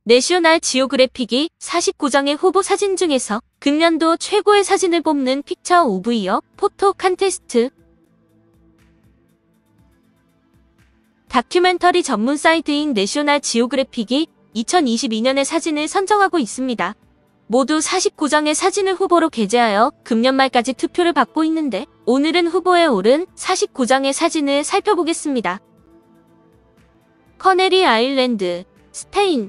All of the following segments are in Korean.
내셔널 지오그래픽이 49장의 후보 사진 중에서 금년도 최고의 사진을 뽑는 픽처 오브 이어 포토 컨테스트. 다큐멘터리 전문 사이트인 내셔널 지오그래픽이 2022년의 사진을 선정하고 있습니다. 모두 49장의 사진을 후보로 게재하여 금년 말까지 투표를 받고 있는데 오늘은 후보에 오른 49장의 사진을 살펴보겠습니다. 커네리 아일랜드, 스페인.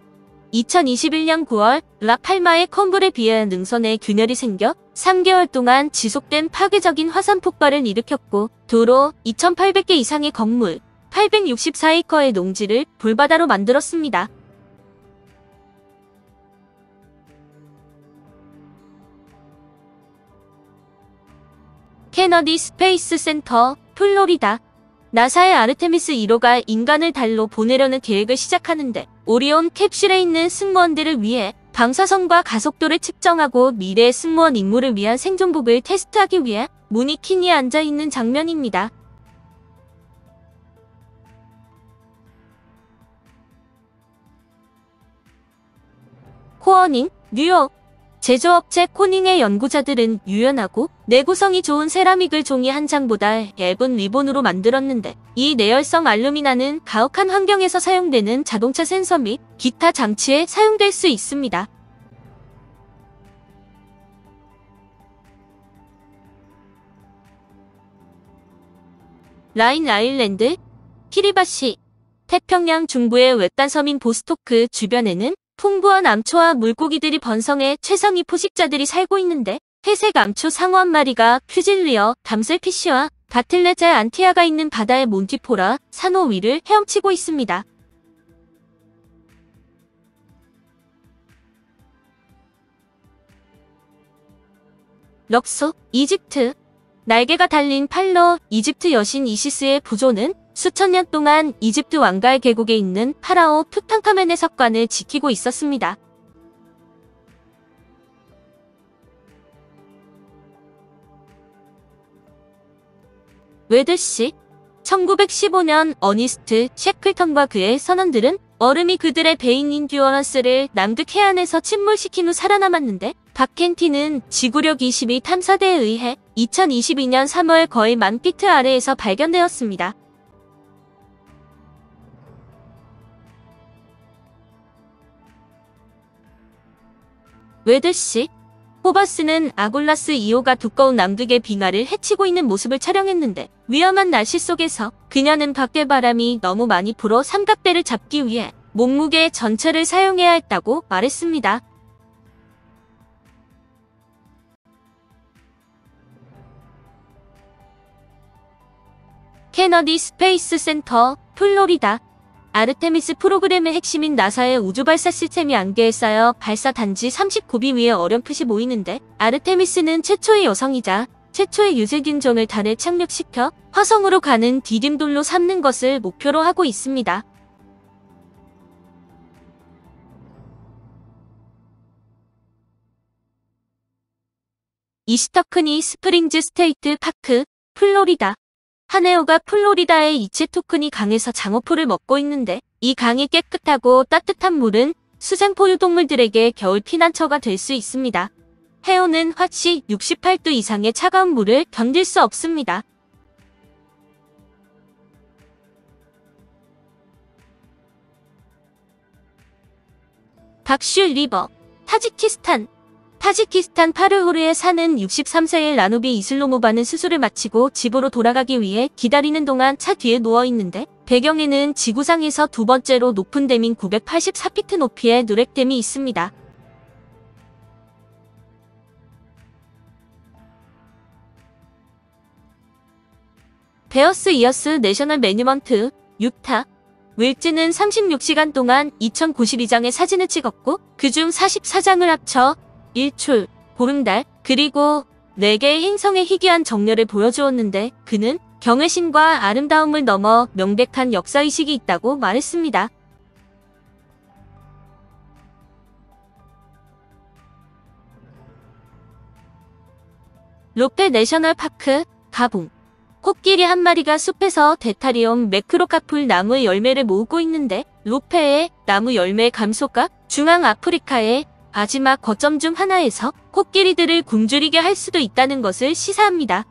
2021년 9월 라팔마의 컴브레 비에 능선에 균열이 생겨 3개월 동안 지속된 파괴적인 화산 폭발을 일으켰고 도로 2,800개 이상의 건물, 864에이커의 농지를 불바다로 만들었습니다. 케너디 스페이스 센터, 플로리다. 나사의 아르테미스 1호가 인간을 달로 보내려는 계획을 시작하는데 오리온 캡슐에 있는 승무원들을 위해 방사선과 가속도를 측정하고 미래의 승무원 임무를 위한 생존복을 테스트하기 위해 무니킨이 앉아있는 장면입니다. 코어닝, 뉴욕. 제조업체 코닝의 연구자들은 유연하고 내구성이 좋은 세라믹을 종이 한 장보다 얇은 리본으로 만들었는데 이 내열성 알루미나는 가혹한 환경에서 사용되는 자동차 센서 및 기타 장치에 사용될 수 있습니다. 라인 아일랜드, 키리바시. 태평양 중부의 외딴 섬인 보스토크 주변에는 풍부한 암초와 물고기들이 번성해 최상위 포식자들이 살고 있는데 회색 암초 상어 한 마리가 퓨질리어, 담셀피쉬와 바틀레제 안티아가 있는 바다의 몬티포라, 산호 위를 헤엄치고 있습니다. 럭소, 이집트. 날개가 달린 팔로, 이집트 여신 이시스의 부조는 수천 년 동안 이집트 왕가의 계곡에 있는 파라오 투탕카멘의 석관을 지키고 있었습니다. 웨드시. 1915년 어니스트 셰클턴과 그의 선원들은 얼음이 그들의 배인 인듀어런스를 남극 해안에서 침몰시킨 후 살아남았는데 박켄티는 지구력 22 탐사대에 의해 2022년 3월 거의 10,000피트 아래에서 발견되었습니다. 웨드시. 호버스는 아골라스 2호가 두꺼운 남극의 빙하를 헤치고 있는 모습을 촬영했는데 위험한 날씨 속에서 그녀는 밖의 바람이 너무 많이 불어 삼각대를 잡기 위해 몸무게 전체를 사용해야 했다고 말했습니다. 케너디 스페이스 센터, 플로리다. 아르테미스 프로그램의 핵심인 나사의 우주발사 시스템이 안개에 쌓여 발사 단지 39비 위에 어렴풋이 모이는데 아르테미스는 최초의 여성이자 최초의 유색인종을 달에 착륙시켜 화성으로 가는 디딤돌로 삼는 것을 목표로 하고 있습니다. 이스터크니 스프링즈 스테이트 파크, 플로리다. 하네오가 플로리다의 이체토크니 강에서 장어포를 먹고 있는데 이 강이 깨끗하고 따뜻한 물은 수생 포유동물들에게 겨울 피난처가 될 수 있습니다. 해오는 화씨 68도 이상의 차가운 물을 견딜 수 없습니다. 박슈 리버, 타지키스탄. 타지키스탄 파르우르에 사는 63세의 라누비 이슬로모바는 수술을 마치고 집으로 돌아가기 위해 기다리는 동안 차 뒤에 누워있는데 배경에는 지구상에서 두 번째로 높은 댐인 984피트 높이의 누렉댐이 있습니다. 베어스 이어스 내셔널 매뉴먼트, 유타. 윌즈는 36시간 동안 2092장의 사진을 찍었고 그중 44장을 합쳐 일출, 보름달, 그리고 4개의 행성의 희귀한 정렬을 보여주었는데 그는 경외심과 아름다움을 넘어 명백한 역사의식이 있다고 말했습니다. 로페 내셔널 파크, 가봉. 코끼리 한 마리가 숲에서 데타리움 매크로카풀 나무 열매를 모으고 있는데 로페의 나무 열매 감소가 중앙아프리카의 마지막 거점 중 하나에서 코끼리들을 굶주리게 할 수도 있다는 것을 시사합니다.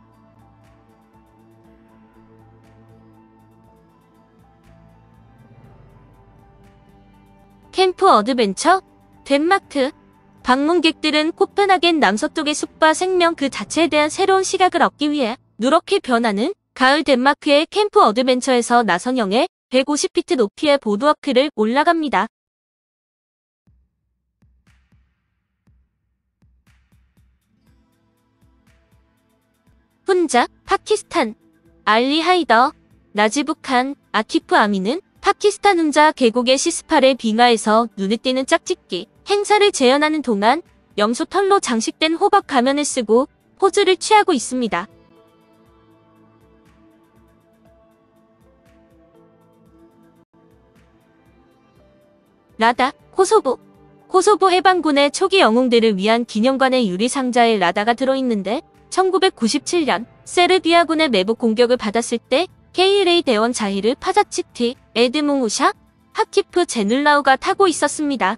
캠프 어드벤처 덴마크. 방문객들은 코펜하겐 남서쪽의 숲과 생명 그 자체에 대한 새로운 시각을 얻기 위해 누렇게 변하는 가을 덴마크의 캠프 어드벤처에서 나선형의 150피트 높이의 보드워크를 올라갑니다. 훈자, 파키스탄. 알리 하이더, 나지부 칸, 아키프 아미는 파키스탄 훈자 계곡의 시스팔의 빙하에서 눈에 띄는 짝짓기 행사를 재현하는 동안 염소 털로 장식된 호박 가면을 쓰고 포즈를 취하고 있습니다. 라다, 코소보. 코소보 해방군의 초기 영웅들을 위한 기념관의 유리상자에 라다가 들어있는데 1997년 세르비아군의 매복 공격을 받았을 때 KLA 대원 자히르 파자치티, 에드몽우샤, 하키프 제눌라우가 타고 있었습니다.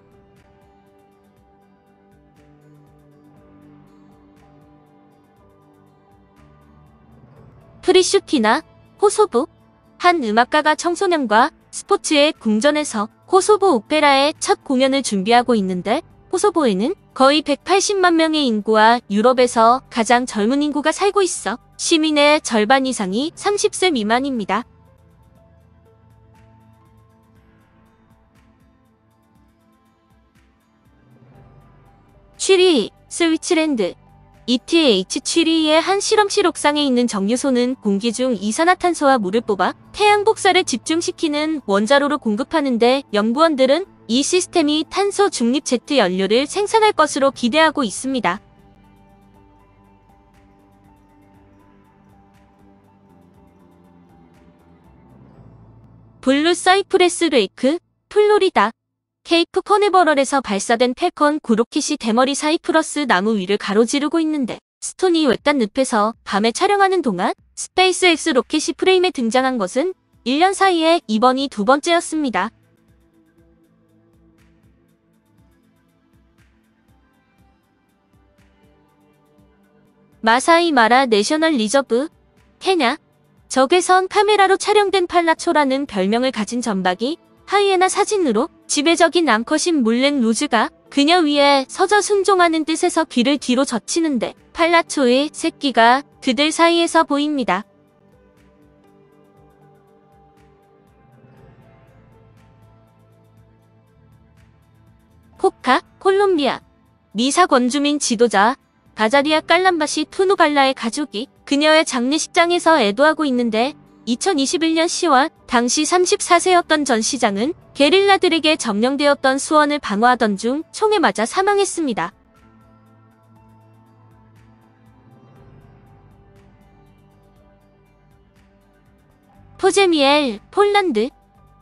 프리슈티나, 코소보. 한 음악가가 청소년과 스포츠의 궁전에서 코소보 오페라의 첫 공연을 준비하고 있는데 코소보에는 거의 180만 명의 인구와 유럽에서 가장 젊은 인구가 살고 있어 시민의 절반 이상이 30세 미만입니다. 취리, 스위츠랜드. ETH 취리의 한 실험실 옥상에 있는 정유소는 공기 중 이산화탄소와 물을 뽑아 태양 복사를 집중시키는 원자로로 공급하는데 연구원들은 이 시스템이 탄소 중립 제트 연료를 생산할 것으로 기대하고 있습니다. 블루 사이프레스 레이크, 플로리다. 케이프 커네버럴에서 발사된 펠컨 9로켓이 대머리 사이프러스 나무 위를 가로지르고 있는데 스톤이 외딴 늪에서 밤에 촬영하는 동안 스페이스X 로켓이 프레임에 등장한 것은 1년 사이에 이번이 두 번째였습니다. 마사이 마라 내셔널 리저브, 케냐. 적외선 카메라로 촬영된 팔라초라는 별명을 가진 점박이 하이에나 사진으로 지배적인 암컷인 물렌 루즈가 그녀 위에 서서 순종하는 뜻에서 귀를 뒤로 젖히는데 팔라초의 새끼가 그들 사이에서 보입니다. 코카, 콜롬비아. 미사 원주민 지도자 가자리아 깔람바시 투누갈라의 가족이 그녀의 장례식장에서 애도하고 있는데 2021년 10월 당시 34세였던 전 시장은 게릴라들에게 점령되었던 수원을 방어하던 중 총에 맞아 사망했습니다. 포제미엘, 폴란드.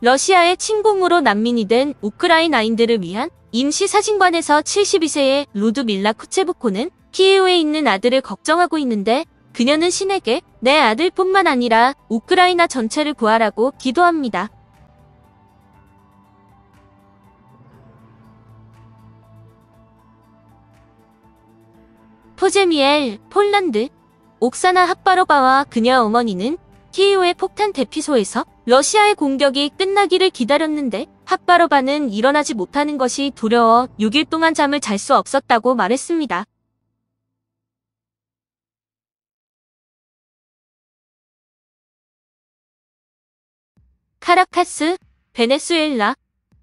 러시아의 침공으로 난민이 된 우크라이나인들을 위한 임시사진관에서 72세의 루드밀라 쿠체부코는 키이우에 있는 아들을 걱정하고 있는데 그녀는 신에게 내 아들뿐만 아니라 우크라이나 전체를 구하라고 기도합니다. 포제미엘, 폴란드. 옥사나 핫바로바와 그녀 어머니는 키이우의 폭탄 대피소에서 러시아의 공격이 끝나기를 기다렸는데 핫바로바는 일어나지 못하는 것이 두려워 6일 동안 잠을 잘 수 없었다고 말했습니다. 카라카스, 베네수엘라.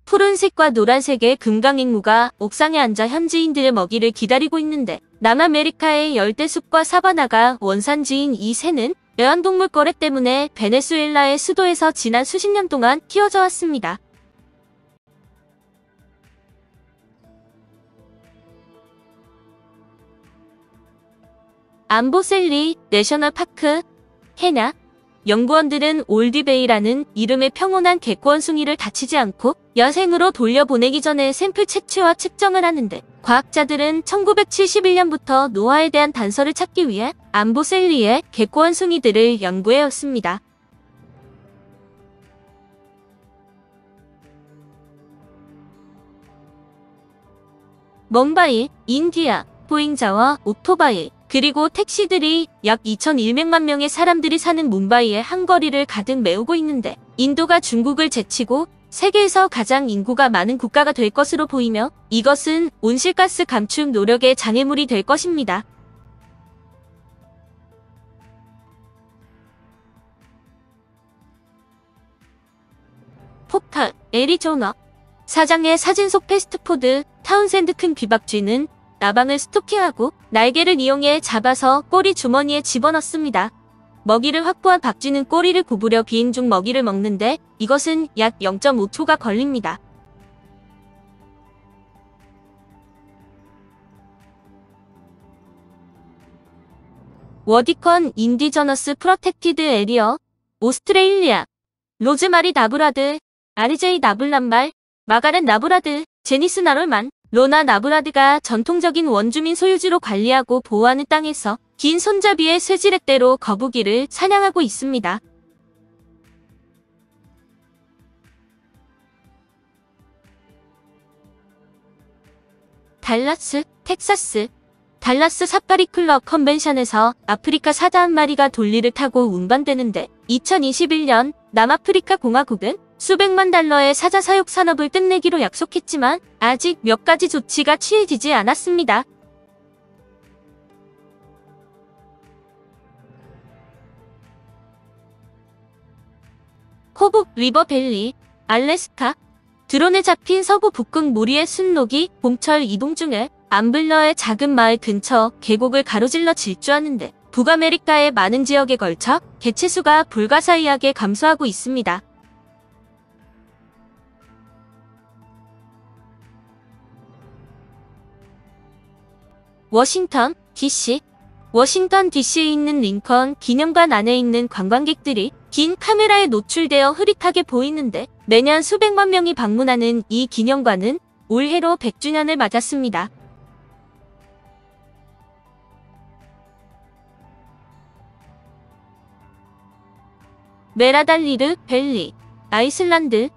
푸른색과 노란색의 금강앵무가 옥상에 앉아 현지인들의 먹이를 기다리고 있는데 남아메리카의 열대숲과 사바나가 원산지인 이 새는 애완동물 거래 때문에 베네수엘라의 수도에서 지난 수십 년 동안 키워져 왔습니다. 암보셀리 내셔널 파크, 케냐. 연구원들은 올디베이라는 이름의 평온한 개코 원숭이를 다치지 않고 야생으로 돌려보내기 전에 샘플 채취와 측정을 하는데 과학자들은 1971년부터 노화에 대한 단서를 찾기 위해 암보셀리의 개코 원숭이들을 연구해왔습니다. 멈바이, 인디아, 보행자와 오토바이, 그리고 택시들이 약 2,100만 명의 사람들이 사는 뭄바이의 한거리를 가득 메우고 있는데 인도가 중국을 제치고 세계에서 가장 인구가 많은 국가가 될 것으로 보이며 이것은 온실가스 감축 노력의 장애물이 될 것입니다. 폭탄, 애리조나. 사장의 사진 속 패스트푸드 타운샌드 큰 귀박쥐는 나방을 스토킹하고 날개를 이용해 잡아서 꼬리 주머니에 집어넣습니다. 먹이를 확보한 박쥐는 꼬리를 구부려 비행 중 먹이를 먹는데 이것은 약 0.5초가 걸립니다. 워디컨 인디저너스 프로텍티드 에리어, 오스트레일리아, 로즈마리 나브라드, RJ 나블란말, 마가렛 나브라드, 제니스 나롤만, 로나 나브라드가 전통적인 원주민 소유지로 관리하고 보호하는 땅에서 긴 손잡이의 쇠지렛대로 거북이를 사냥하고 있습니다. 달라스, 텍사스. 달라스 사파리 클럽 컨벤션에서 아프리카 사자 한 마리가 돌리를 타고 운반되는데 2021년 남아프리카 공화국은 수백만 달러의 사자 사육 산업을 끝내기로 약속했지만 아직 몇 가지 조치가 취해지지 않았습니다. 코북 리버밸리, 알래스카. 드론에 잡힌 서부 북극 무리의 순록이 봄철 이동 중에 암블러의 작은 마을 근처 계곡을 가로질러 질주하는데 북아메리카의 많은 지역에 걸쳐 개체수가 불가사의하게 감소하고 있습니다. 워싱턴, DC. 워싱턴 DC에 있는 링컨 기념관 안에 있는 관광객들이 긴 카메라에 노출되어 흐릿하게 보이는데 매년 수백만 명이 방문하는 이 기념관은 올해로 100주년을 맞았습니다. 메라달리르 밸리, 아이슬란드.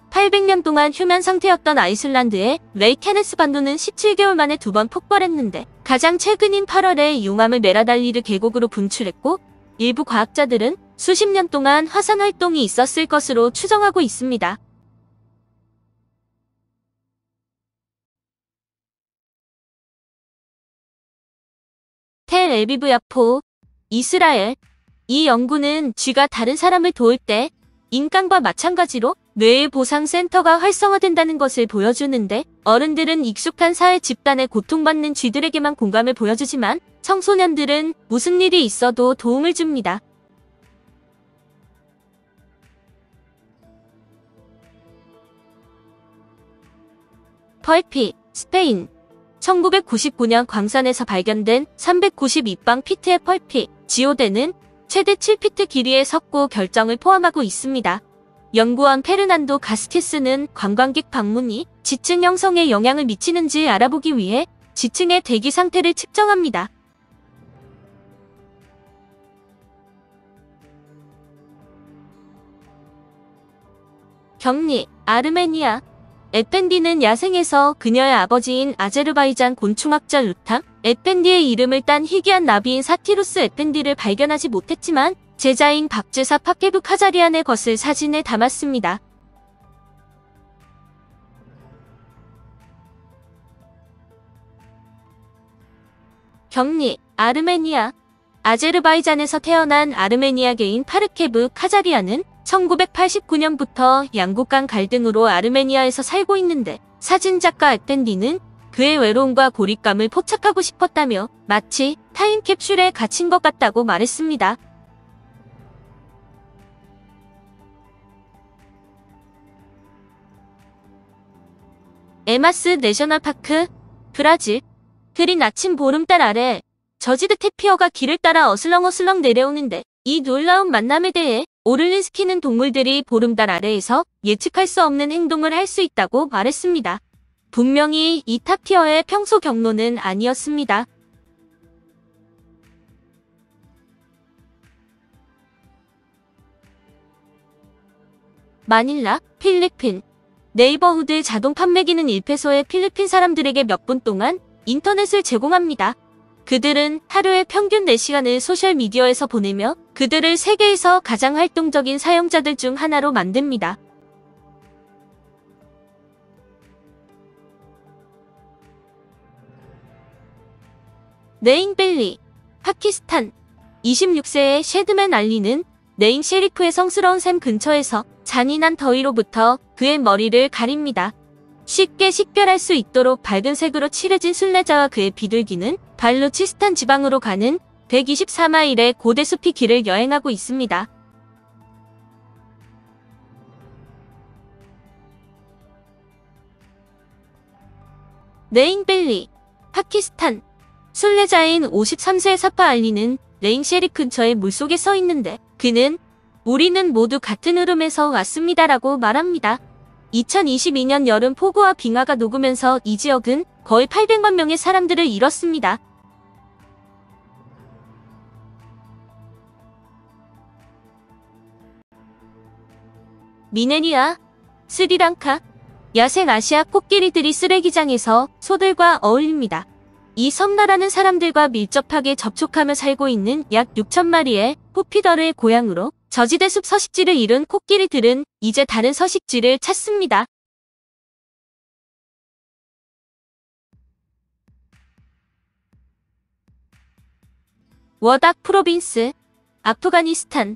800년 동안 휴면 상태였던 아이슬란드의 레이케네스 반도는 17개월 만에 2번 폭발했는데 가장 최근인 8월에 용암을 메라달리르 계곡으로 분출했고 일부 과학자들은 수십 년 동안 화산 활동이 있었을 것으로 추정하고 있습니다. 텔 에비브 야포, 이스라엘. 이 연구는 쥐가 다른 사람을 도울 때 인간과 마찬가지로 뇌의 보상센터가 활성화된다는 것을 보여주는데 어른들은 익숙한 사회 집단에 고통받는 쥐들에게만 공감을 보여주지만 청소년들은 무슨 일이 있어도 도움을 줍니다. 펄피, 스페인. 1999년 광산에서 발견된 392빵 피트의 펄피, 지오데는 최대 7피트 길이의 석고 결정을 포함하고 있습니다. 연구원 페르난도 가스티스는 관광객 방문이 지층 형성에 영향을 미치는지 알아보기 위해 지층의 대기 상태를 측정합니다. 격리, 아르메니아. 에펜디는 야생에서 그녀의 아버지인 아제르바이잔 곤충학자 루탐 에펜디의 이름을 딴 희귀한 나비인 사티루스 에펜디를 발견하지 못했지만 제자인 박제사 파케브 카자리안의 것을 사진에 담았습니다. 격리, 아르메니아. 아제르바이잔에서 태어난 아르메니아계인 파르케브 카자리안은 1989년부터 양국 간 갈등으로 아르메니아에서 살고 있는데 사진작가 에펜디는 그의 외로움과 고립감을 포착하고 싶었다며 마치 타임캡슐에 갇힌 것 같다고 말했습니다. 에마스 내셔널파크, 브라질. 흐린 아침 보름달 아래 저지드 태피어가 길을 따라 어슬렁어슬렁 내려오는데 이 놀라운 만남에 대해 오를린스키는 동물들이 보름달 아래에서 예측할 수 없는 행동을 할 수 있다고 말했습니다. 분명히 이 타피어의 평소 경로는 아니었습니다. 마닐라, 필리핀. 네이버후드 자동 판매기는 1페소에 필리핀 사람들에게 몇 분 동안 인터넷을 제공합니다. 그들은 하루에 평균 4시간을 소셜미디어에서 보내며 그들을 세계에서 가장 활동적인 사용자들 중 하나로 만듭니다. 네잉벨리, 파키스탄 26세의 셰드맨 알리는 네잉 셰리프의 성스러운 샘 근처에서 잔인한 더위로부터 그의 머리를 가립니다. 쉽게 식별할 수 있도록 밝은 색으로 칠해진 순례자와 그의 비둘기는 발루치스탄 지방으로 가는 124마일의 고대 숲이 길을 여행하고 있습니다. 네잉벨리, 파키스탄 순례자인 53세의 사파 알리는 네잉 셰리프 근처의 물속에 서 있는데 그는 우리는 모두 같은 흐름에서 왔습니다라고 말합니다. 2022년 여름 폭우와 빙하가 녹으면서 이 지역은 거의 800만 명의 사람들을 잃었습니다. 미네리아, 스리랑카 야생 아시아 코끼리들이 쓰레기장에서 소들과 어울립니다. 이 섬나라는 사람들과 밀접하게 접촉하며 살고 있는 약 6천 마리의 호피더를 고향으로 저지대 숲 서식지를 잃은 코끼리들은 이제 다른 서식지를 찾습니다. 워닥 프로빈스, 아프가니스탄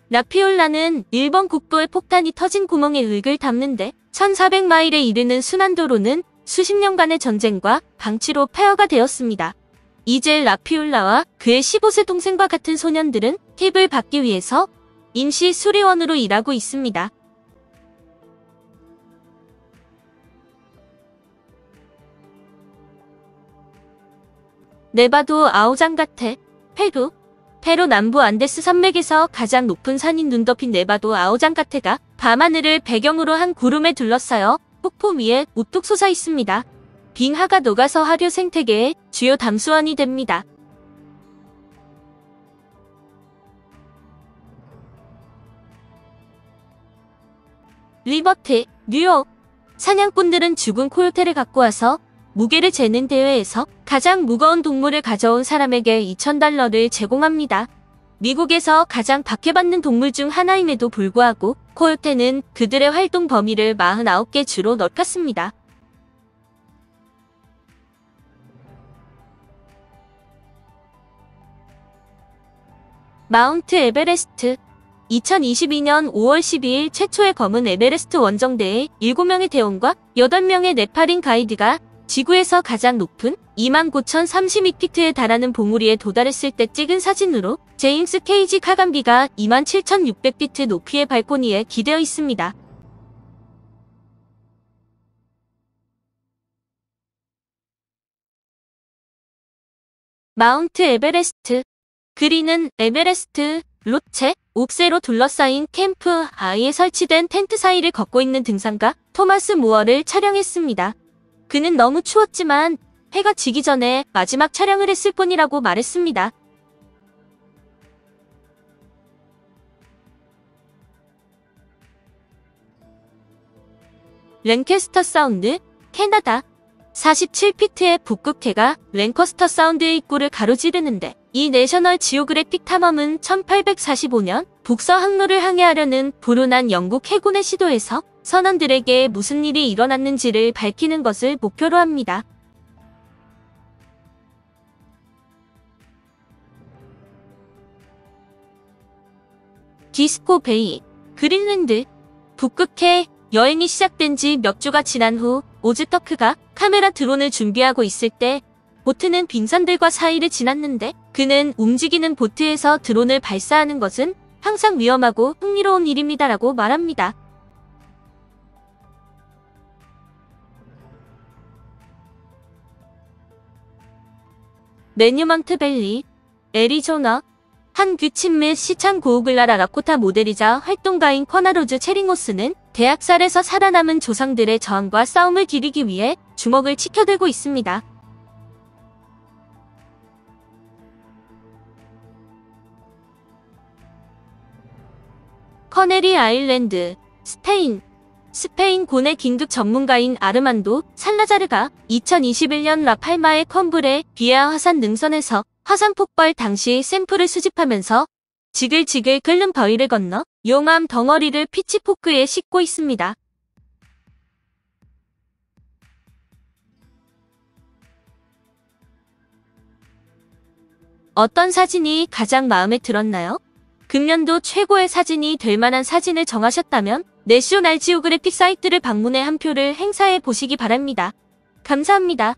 라피올라는 일본 국도의 폭탄이 터진 구멍에 흙을 담는데 1400마일에 이르는 순환도로는 수십 년간의 전쟁과 방치로 폐허가 되었습니다. 이제 라피올라와 그의 15세 동생과 같은 소년들은 팁을 받기 위해서 임시 수리원으로 일하고 있습니다. 네바도 아오장가테, 페루 남부 안데스 산맥에서 가장 높은 산인 눈 덮인 네바도 아오장가테가 밤하늘을 배경으로 한 구름에 둘러싸여 폭포 위에 우뚝 솟아 있습니다. 빙하가 녹아서 하류 생태계의 주요 담수원이 됩니다. 리버티, 뉴욕 사냥꾼들은 죽은 코요테를 갖고 와서 무게를 재는 대회에서 가장 무거운 동물을 가져온 사람에게 $2000를 제공합니다. 미국에서 가장 박해받는 동물 중 하나임에도 불구하고 코요테는 그들의 활동 범위를 49개 주로 넓혔습니다. 마운트 에베레스트 2022년 5월 12일 최초의 검은 에베레스트 원정대에 7명의 대원과 8명의 네팔인 가이드가 지구에서 가장 높은 29,032피트에 달하는 봉우리에 도달했을 때 찍은 사진으로 제임스 케이지 카감기가 27,600피트 높이의 발코니에 기대어 있습니다. 마운트 에베레스트 그리는 에베레스트 로체, 옥새로 둘러싸인 캠프 아이에 설치된 텐트 사이를 걷고 있는 등산가 토마스 무어를 촬영했습니다. 그는 너무 추웠지만 해가 지기 전에 마지막 촬영을 했을 뿐이라고 말했습니다. 랭캐스터 사운드, 캐나다 47피트의 북극해가 랭커스터 사운드의 입구를 가로지르는데 이 내셔널 지오그래픽 탐험은 1845년 북서 항로를 항해하려는 불운한 영국 해군의 시도에서 선원들에게 무슨 일이 일어났는지를 밝히는 것을 목표로 합니다. 디스코 베이, 그린랜드 북극해 여행이 시작된 지 몇 주가 지난 후 오즈터크가 카메라 드론을 준비하고 있을 때 보트는 빙산들과 사이를 지났는데 그는 움직이는 보트에서 드론을 발사하는 것은 항상 위험하고 흥미로운 일입니다라고 말합니다. 매뉴먼트 밸리, 애리조나 한 귀친 및 시창 고우글라라 라코타 모델이자 활동가인 커나로즈 체링호스는 대학살에서 살아남은 조상들의 저항과 싸움을 기리기 위해 주먹을 치켜들고 있습니다. 커네리 아일랜드, 스페인 스페인 고뇌 긴급 전문가인 아르만도 살라자르가 2021년 라팔마의 컴브레 비아 화산 능선에서 화산 폭발 당시 샘플을 수집하면서 지글지글 끓는 바위를 건너 용암 덩어리를 피치포크에 싣고 있습니다. 어떤 사진이 가장 마음에 들었나요? 금년도 최고의 사진이 될 만한 사진을 정하셨다면 내셔널 지오그래픽 사이트를 방문해 한 표를 행사해 보시기 바랍니다. 감사합니다.